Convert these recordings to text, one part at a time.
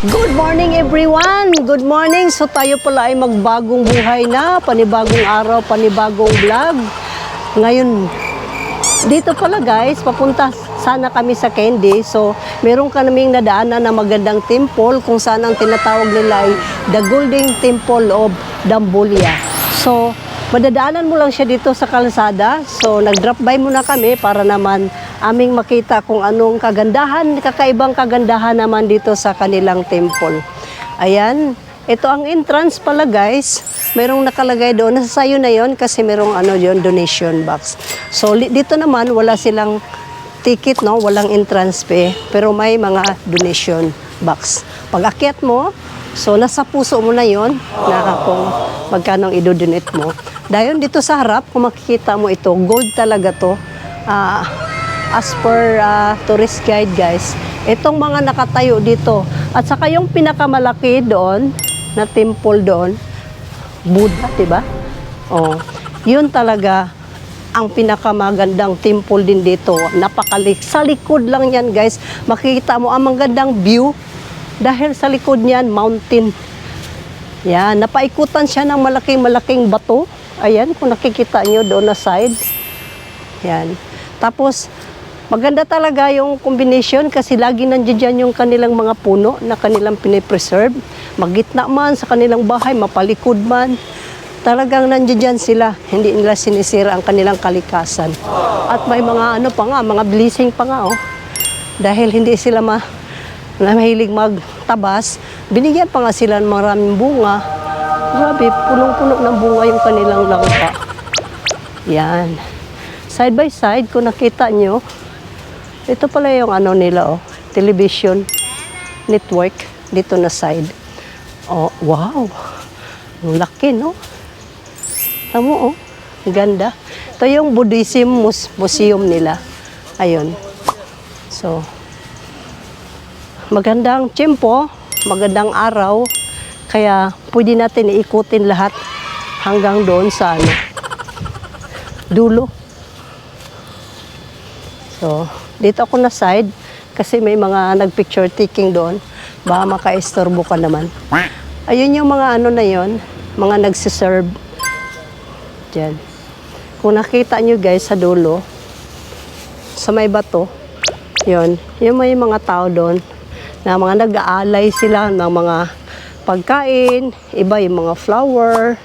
Good morning everyone! Good morning! So tayo pala ay magbagong buhay na, panibagong araw, panibagong vlog. Ngayon, dito pala guys, papunta sana kami sa Candy. So, meron kaming nadaanan na magandang temple kung saan ang tinatawag nila ay The Golden Temple of Dambulia. So, madadaanan mo lang siya dito sa kalsada. So, nag-drop by muna kami para naman aming makita kung anong kagandahan, kakaibang kagandahan naman dito sa kanilang temple. Ayan, ito ang entrance pala guys. Merong nakalagay doon, nasa sayo na yon kasi merong yon, donation box. So dito naman wala silang ticket, no, walang entrance fee, pero may mga donation box. Pag akyat mo, so nasa puso mo na yon na kung magkano i-donate mo. Dahil dito sa harap, kung makikita mo ito, gold talaga to. As per tourist guide guys, itong mga nakatayo dito at saka yung pinakamalaki doon na temple doon, Buddha, diba? Oh, yun talaga ang pinakamagandang temple din dito. Napakalik. Sa likod lang yan guys, makikita mo ang magandang view dahil sa likod niyan mountain. Yan, napaikutan siya ng malaking bato. Ayan, kung nakikita nyo doon na side. Yan. Tapos maganda talaga yung combination kasi lagi nandiyan yung kanilang mga puno na kanilang pinipreserve. Magitna man sa kanilang bahay, mapalikod man. Talagang nandiyan sila. Hindi nila sinisira ang kanilang kalikasan. At may mga mga blessing pa nga. Oh. Dahil hindi sila mahilig magtabas, binigyan pa nga sila ng maraming bunga. Grabe, punong-puno ng bunga yung kanilang langka. Yan. Side by side, kung nakita nyo, ito pala yung nila, television network dito na side. Oh, wow. Ang laki, no? Tamo, ganda. Ito yung Buddhism museum nila. Ayun. So, magandang tiyempo, magandang araw. Kaya pwede natin iikutin lahat hanggang doon sa dulo. So, dito ako na side kasi may mga nag-picture taking doon. Baka maka-istorbo ka naman. Ayun yung mga na yon, mga nagsiserve. Diyan. Kung nakita nyo guys sa dulo, sa may bato, yun, yung may mga tao doon na mga nag-aalay sila ng mga pagkain, iba yung mga flower,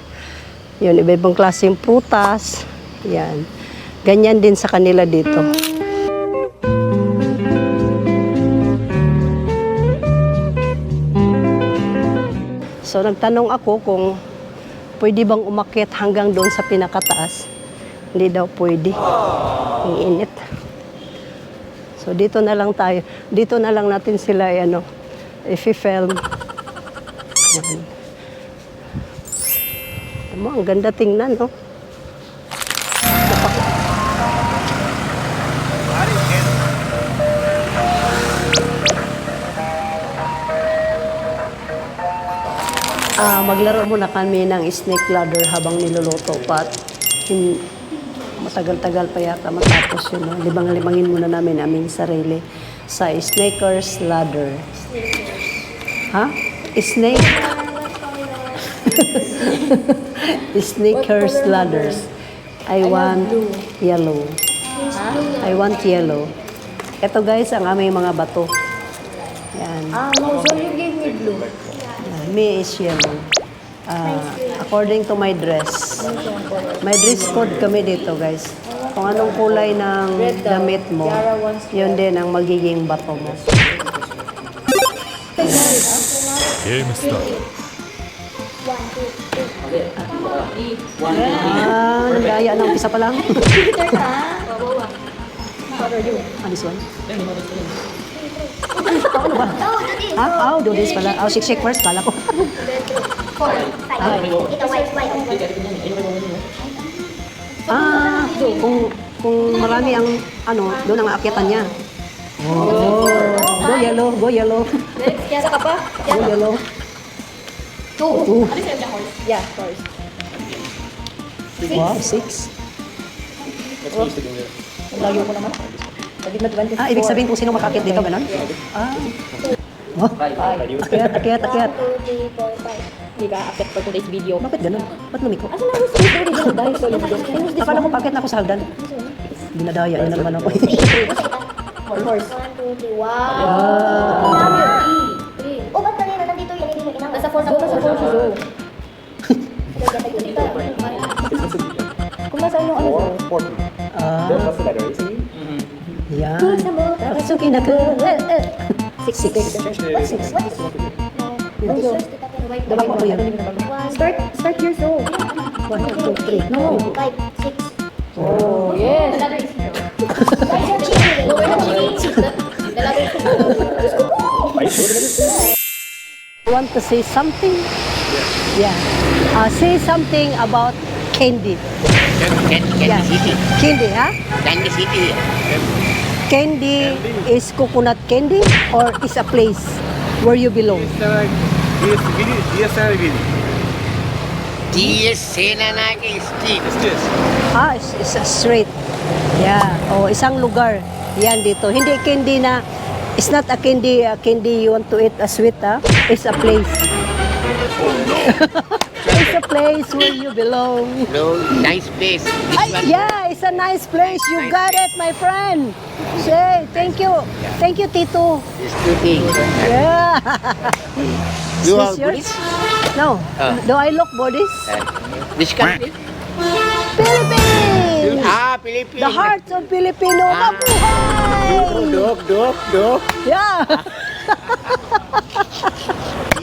yun, iba-ibang klaseng prutas. Yan. Ganyan din sa kanila dito. So, nagtanong ako kung pwede bang umakyat hanggang doon sa pinakataas. Hindi daw pwede. Ang init. So, dito na lang tayo. Dito na lang natin sila, i-film. Ang ganda tingnan, no? Maglaro muna kami ng snake ladder habang niluluto pa. Matagal-tagal pa yata matapos yun. No? Libang-libangin muna namin aming sarili sa snaker's ladder. Ha? Snake? Snaker's ladder. I want yellow. I want yellow. Ito guys, ang aming mga bato. Yan. No, so you gave me blue. Me is yellow. According to my dress. May dress code kami dito, guys. Kung anong kulay ng damit mo, yun din ang magiging bato mo. Game start. Nagaya ng pisa pa lang. This one? Ano ba? Do this pala. Shake first, pala ko. Kung marami ang doon ang aakyatan niya. Go yellow, go yellow. Isa ka pa? Go yellow. Two. Yeah, horse. Wow, 6. Layo ko naman. Ibig sabihin kung sino makakit dito, gano'n? Oh, akyat. 1, 2, 3, 4, 5. Hindi ka affect for today's video. Bakit ganun? Ba't lumiko? Asa na gusto mo dito dahil so yung Akala ko pakit na ako sa hagdan. Dinadaya na naman ako. Horse. 1, 2, 3. Wow. Oh, ba't kanina nandito yan? Hindi mo inang. Nasa 4 na 4 sa 4 siya. Kung nasa yung ano zo. Ah, What's the letter? yan. It's okay na ka. 6. What's 6? What's 6? The white Ako yan. Start your show. 1, 2, 3. No. 5, 6. Oh, Yes. The letter is zero. Guys, you're cheating. No, we're not cheating. The letter is zero. want to say something? Yeah. Say something about candy. Candy Yeah. City. Candy, huh? Candy City. Candy is coconut candy or is a place where you belong? TS Senanagi Street. Ah, it's a street. Yeah. Oh, isang lugar. Yan dito. Hindi candy na, it's not a candy you want to eat a sweet, ha? It's a place. It's a place where you belong. No, nice place. This Ay, one. yeah, it's a nice place. You Nice got it, my friend. Say, thank you. Thank you, Tito. These two things. Yeah. Is You this are yours? Buddhist? No. Do I look Buddhist? Which country? Philippines! Philippines. The heart of Filipino. Ah. Mabuhay! Dog. Yeah.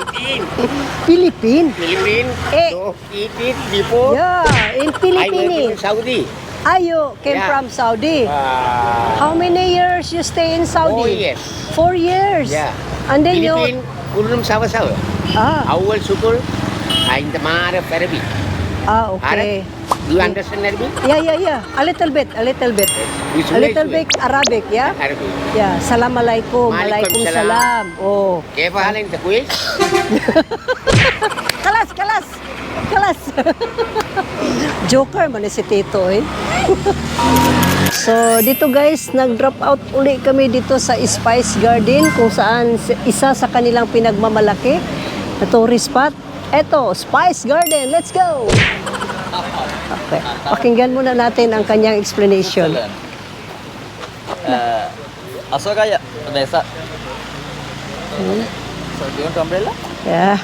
Philippines. Philippine. Philippines. Eh. Dog, eat it before. Yeah, in I went to Philippines. Saudi. Ah, you came Yeah. from Saudi. Uh, How many years you stay in Saudi? 4 years. 4 years. Yeah. And then you... Philippines, kulum sama-sama. Ah, Awal syukur. Ainda mara Arabic. okay. You understand Arabic? Yeah. A little bit. Which A way, little which way? bit Arabic, yeah? Arabic. Yeah, salam alaikum. Maalaikum Alaikum salam. salam. Oh. كيف حالك انت كويس؟ Kalas. Joker man si Tito eh. So dito guys, nag-drop out uli kami dito sa Spice Garden kung saan isa sa kanilang pinagmamalaki na tourist spot. Eto, Spice Garden. Let's go! Okay. Pakinggan muna natin ang kanyang explanation. Asokaya, Mesa. So, do you want umbrella? Yeah.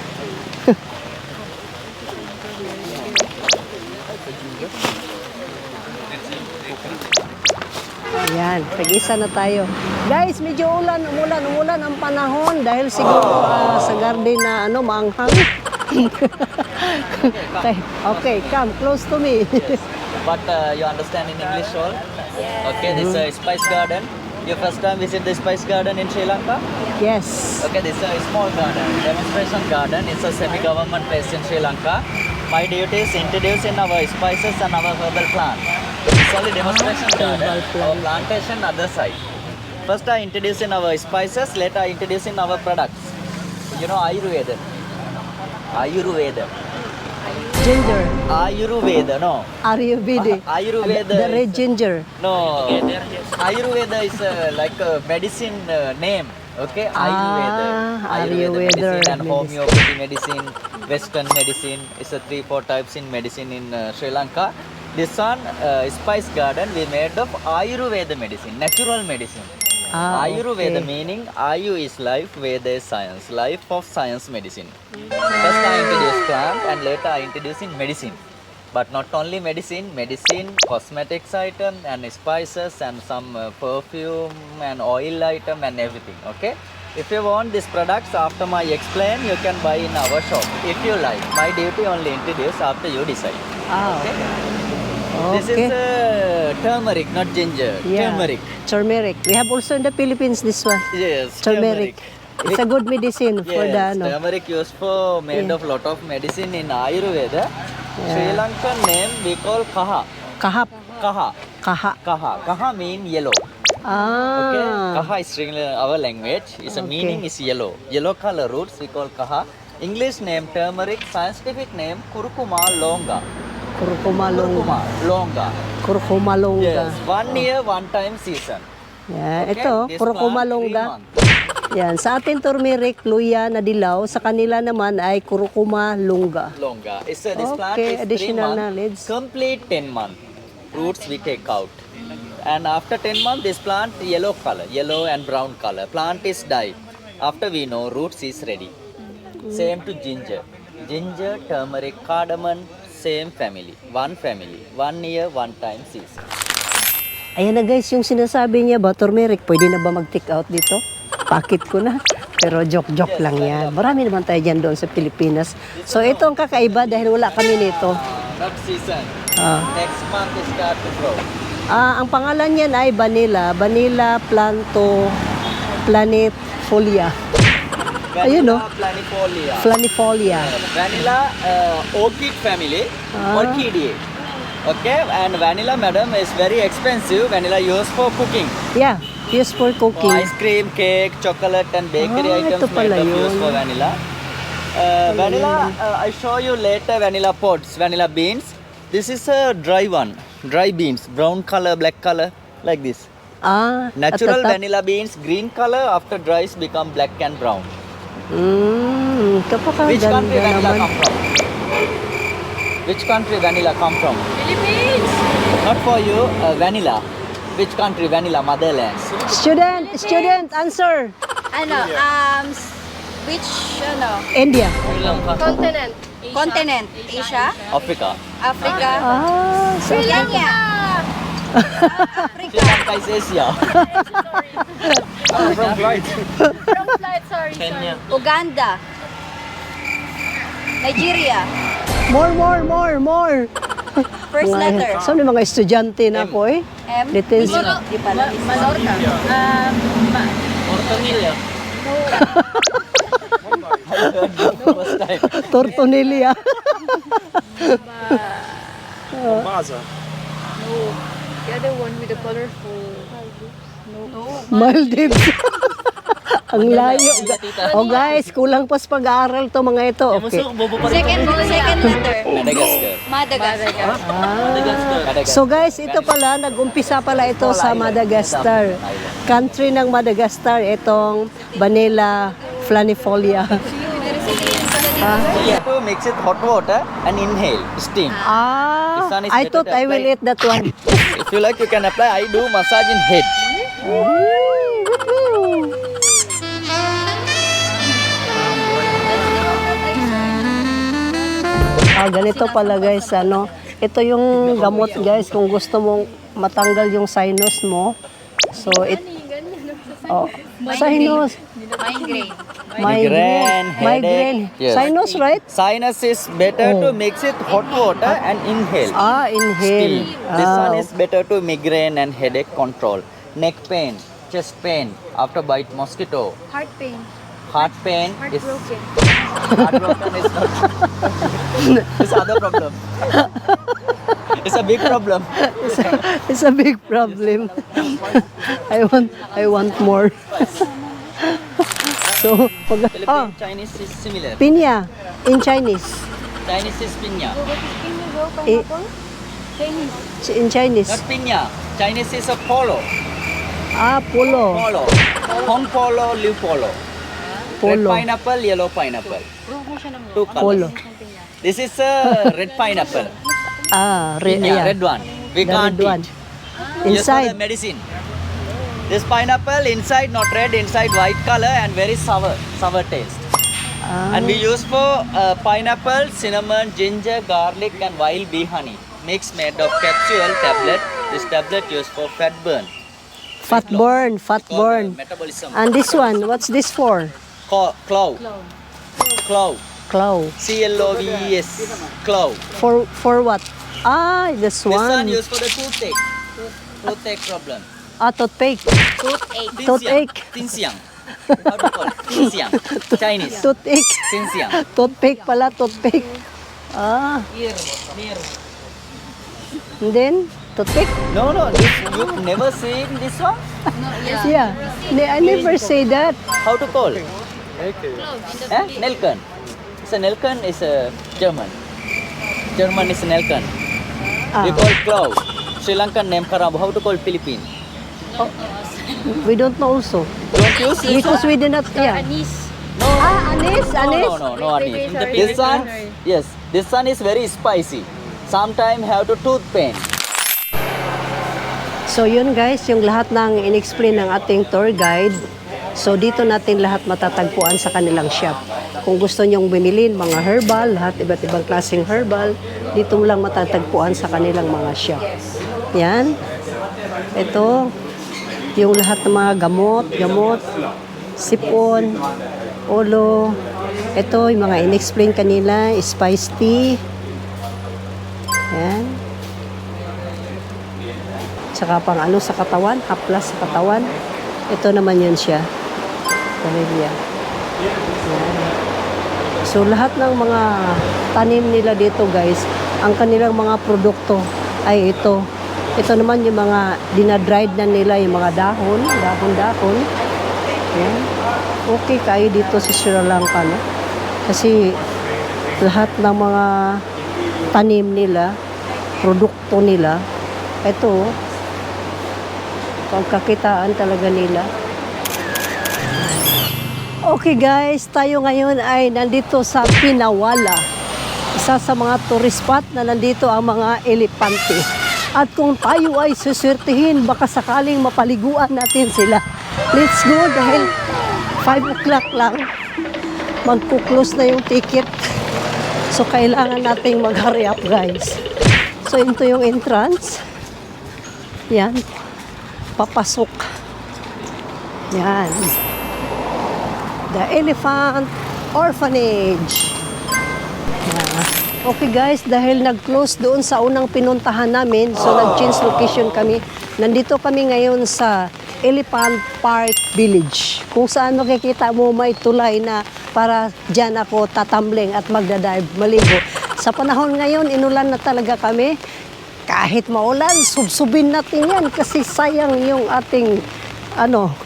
Ayan, tag-isa na tayo. Guys, medyo umulan ang panahon dahil siguro sa garden na maanghang. Okay, come close to me. But you understand in English all? Okay, this is Spice Garden. You first time visit the Spice Garden in Sri Lanka? Yes. Okay, this is a small garden, demonstration garden. It's a semi-government place in Sri Lanka. My duty is introducing our spices and our herbal plant. It's only demonstration garden. Our plantation other side. First I introducing our spices, later I introducing our products. You know Ayurveda. Ginger. Ayurveda, no. Ayurveda. Ayurveda The red is- ginger. No, Ayurveda is like a medicine name. Okay, Ayurveda. Ayurveda medicine and medicine. homeopathy medicine, Western medicine is a 3-4 types in medicine in Sri Lanka. This one, Spice Garden, we made of Ayurveda medicine, natural medicine. Ayurveda Okay. meaning Ayu is life, Veda is science, life of science medicine. First I introduce plant and later I introduce in medicine. But not only medicine, cosmetics item and spices and some perfume and oil item and everything. Okay. If you want these products after my explain, you can buy in our shop. If you like, my duty only introduce after you decide. Okay. This is turmeric, not ginger. Yeah. Turmeric. Turmeric. We have also in the Philippines this one. Yes. Turmeric. It's a good medicine for the Yes, turmeric used for made Yeah. of lot of medicine in Ayurveda. Yeah. Sri Lankan name we call kaha. kahap. Kaha. Kaha. Kaha. Kaha mean yellow. Okay. Ah. Kaha is Sri our language. Its a Okay. meaning is yellow. Yellow color roots we call kaha. English name turmeric. Scientific name curcuma longa. Kurkuma longa. Curcuma longa. Kurkuma longa. Yes. 1 year, 1 time season. Yeah, Okay, ito, this kurkuma plant, 3 longa. months. Yan, sa atin turmeric, luya na dilaw, sa kanila naman ay kurkuma longa. Longa. This plant Okay, is 3 additional months, knowledge. complete 10 months. Roots we take out. And after 10 months, this plant yellow color, yellow and brown color. Plant is died. After we know, roots is ready. Same to ginger. Ginger, turmeric, cardamom, same family. One family. 1 year, 1 time season. Ayan na guys, yung sinasabi niya ba, turmeric, pwede na ba mag-take out dito? Pakit ko na. Pero joke-joke lang yan. Marami naman tayo dyan doon sa Pilipinas. So ito ang kakaiba dahil wala kami nito. Not season. Ah. Next month it start to grow. Ang pangalan niyan ay vanilla. Vanilla planto planifolia. Ayun, no? Planifolia. Planifolia. Vanilla orchid family, orchidae. Okay, and vanilla, madam, is very expensive. Vanilla used for cooking. Yeah, used for cooking. Ice cream, cake, chocolate, and bakery ito items made pala of use yun. for vanilla. Vanilla, I show you later vanilla pods, vanilla beans. This is a dry one, dry beans, brown color, black color, like this. at Natural the top. vanilla beans, green color, after dries become black and brown. Which country Kapakaganda vanilla naman. come from? Which country vanilla come from? Philippines! Not for you, vanilla. Which country vanilla, motherlands? Student, answer. Which, India. Sri Lanka. continent? Asia? Africa. Africa? Sri Kenya? Sri Lanka is Asia. From flight. Kenya. Uganda? Nigeria? More. First letter? So, mga estudyante na ako eh. M? Details. Di pala. Malorca? Ortonilla. I heard you first time. Tortonilla. Mombasa. The other one with the colorful. Maldives. Ang layo. Oh guys, kulang pa sa pag-aaral to mga ito. Okay. Second letter? Madagascar. Madagascar. Madagascar. So guys, ito pala, nag-umpisa pala ito sa Madagascar. Country ng Madagascar, itong Vanilla flanifolia. You have to mix it hot water and inhale, steam. This one is I better thought to I will apply. eat that one. If you like, you can apply. I do massage in head. Ganito pala guys, ano. Ito yung gamot guys kung gusto mong matanggal yung sinus mo. So sinus, Migraine, migraine. headache. Yes. Sinus, right? Sinus is better to mix it hot water and inhale. Inhale. Steam. This one is better to migraine and headache control. Neck pain, chest pain after bite mosquito. Heart pain. Heart pain is Heartbroken. heartbroken is not. It's other problem. It's a big problem. It's a big problem. I want more. So, Philippine Chinese is similar. pinya in Chinese. Chinese is pinya. I- in Chinese. Not pinya. Chinese is a polo. Polo. Polo. Hong polo, liu polo. Red Polo. pineapple, yellow pineapple. Two Polo. colors. This is a red pineapple. Red, Pinya, yeah. red one. We The can't red one. eat. Just for the Inside. medicine. This pineapple inside not red, inside white color and very sour taste. And we use for pineapple, cinnamon, ginger, garlic and wild bee honey. Mix made of capsule tablet. This tablet used for fat burn. Fat burn. Metabolism. And this one, what's this for? Clove. Claw. CLOVES. Clove. For what? This This one one. used for the toothache. Toothache problem. Toothpick. Toothache. Tinsiang. How to call it? Tinsiang. Chinese. Toothache. Tinsiang. Toothpick pala, toothpick. Ear. Near. And then, toothpick? No. This, you've never seen this one? Yeah. I never say that. How to call? Nelken. It's a Nelken is a German. German is Nelken. We call clove. Sri Lankan name Karab. How to call Philippine? We don't know also. Don't use this Because one? we did not, yeah. Anise. Anise, anise. No Wait, anise. sorry, This one, sorry. yes, this one is very spicy. Sometimes have to tooth pain. So yun guys, yung lahat ng in-explain ng ating tour guide. So dito natin lahat matatagpuan sa kanilang shop. Kung gusto nyong bumili mga herbal, lahat iba't ibang klaseng herbal, dito mo lang matatagpuan sa kanilang mga shop. Yan. Ito, yung lahat ng mga gamot, sipon, ulo. Ito, yung mga in-explain kanila, spice tea. Yan. Tsaka pang ano sa katawan, haplas sa katawan. Ito naman yun siya. Camellia. Yan. So lahat ng mga tanim nila dito guys, ang kanilang mga produkto ay ito. Ito naman yung mga dinadried na nila, yung mga dahon. Yan. Okay kayo dito sa Sri Lanka, no? Kasi lahat ng mga tanim nila, produkto nila, ito, pagkakitaan talaga nila. Okay guys, tayo ngayon ay nandito sa Pinawala. Isa sa mga tourist spot na nandito ang mga elepante. At kung tayo ay suswertihin, baka sakaling mapaliguan natin sila. Let's go dahil 5 o'clock lang. Magkuklose na yung ticket. So kailangan nating mag-hurry up guys. So ito yung entrance. Yan. Papasok. Yan. The Elephant Orphanage. Okay guys, dahil nag-close doon sa unang pinuntahan namin, so nag-change location kami. Nandito kami ngayon sa Elephant Park Village. Kung saan makikita mo may tulay na para dyan ako tatambling at magdadive, maligo. Sa panahon ngayon, inulan na talaga kami. Kahit maulan, subsubin natin yan kasi sayang yung ating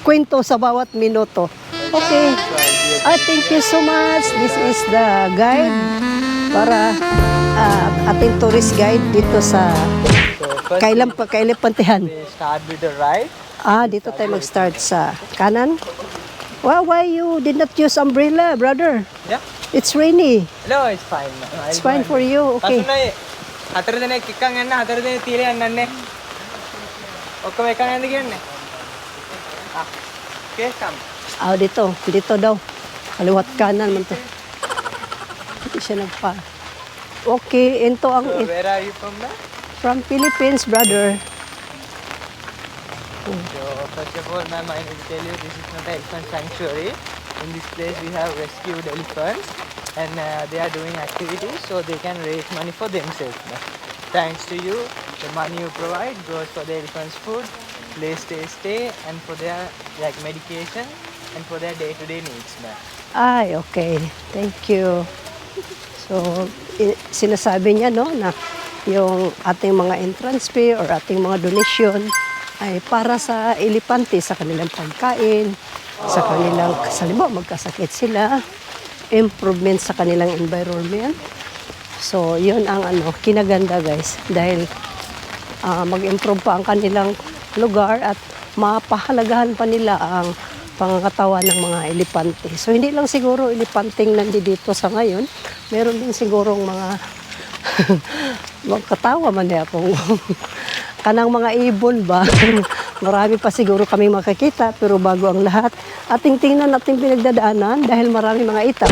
kwento sa bawat minuto. Okay. Thank you so much. This is the guide para ating tourist guide dito sa Kailepantehan. We start with the right. Dito tayo mag-start sa kanan. Wow, why you did not use umbrella, brother? Yeah. It's rainy. No, it's fine. It's fine for you. Okay. ಹತ್ತಿರದನೆ ಕಿಕ್ಕಂಗನ್ನ ಹತ್ತಿರದನೆ ತೀಲಿ ಅನ್ನನ್ನೆ ಒಕ್ಕ ಬೇಕಂಗ ಗಿಣ್ಣೆ okay come Dito daw. Kaliwat kanan man to. Hindi siya nagpa. Okay, ito ang So where are you from now? from Philippines, brother. So first of all, ma'am, I need to tell you this is not an elephant sanctuary. In this place we have rescued elephants and they are doing activities so they can raise money for themselves. Thanks to you, the money you provide goes for the elephants' food, place stay and for their medication and for their day-to-day needs, ma'am. Ay, okay. Thank you. So, sinasabi niya, no, na yung ating mga entrance fee or ating mga donation ay para sa elepante, sa kanilang pagkain, sa kanilang, halimbawa, magkasakit sila, improvement sa kanilang environment. So, yun ang kinaganda guys. Dahil mag-improve pa ang kanilang lugar at mapahalagahan pa nila ang pangangatawan ng mga elepante. So, hindi lang siguro elepanting nandito sa ngayon. Meron din sigurong mga magkatawa man niya kung kanang mga ibon ba. Marami pa siguro kami makakita, pero bago ang lahat, ating tingnan natin pinagdadaanan dahil marami mga itap.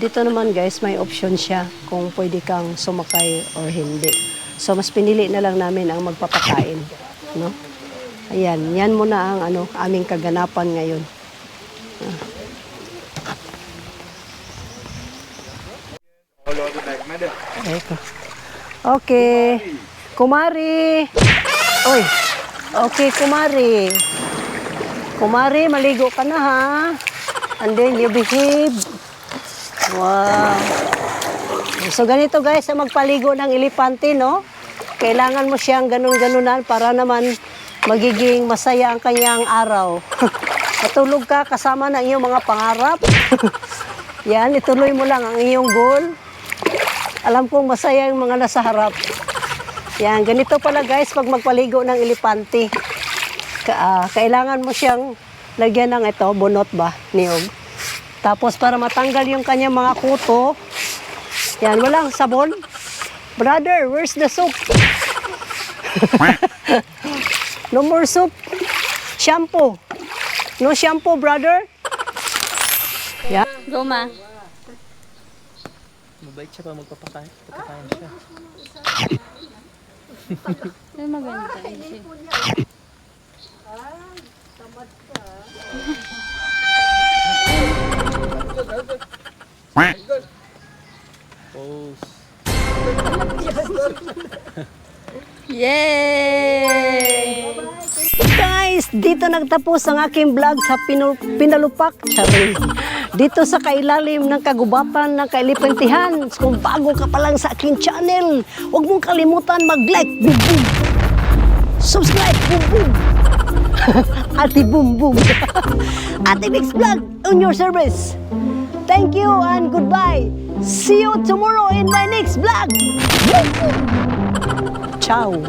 Dito naman guys, may option siya kung pwede kang sumakay or hindi. So mas pinili na lang namin ang magpapakain, no? Ayan, yan muna ang aming kaganapan ngayon. Okay. Kumari. Oy. Okay, Kumari. Kumari, maligo ka na ha. And then you behave. Wow. So ganito guys, ang magpaligo ng elepante, no? Kailangan mo siyang ganun-ganunan para naman magiging masaya ang kanyang araw. Matulog ka kasama ng iyong mga pangarap. Yan, ituloy mo lang ang iyong goal. Alam kong masaya yung mga nasa harap. Yan, ganito pala guys pag magpaligo ng elepante. kailangan mo siyang lagyan ng ito, bunot ba, niyog. Tapos para matanggal yung kanyang mga kuto, yan, walang sabon. Brother, where's the soap? No more soap. Shampoo. No shampoo, brother. Yeah. Go, ma. Mabait siya pa magpapakain. Papakain siya. Ay, maganda. Pose. Yay! Guys, dito nagtapos ang aking vlog sa Pinalupak. Charing. Dito sa kailalim ng kagubatan ng Kailipantihan. Kung bago ka pa lang sa aking channel, huwag mong kalimutan mag-like, boom boom. Subscribe, boom boom. Ate boom boom. Ate Mix Vlog on your service. Thank you and goodbye. See you tomorrow in my next vlog. Ciao.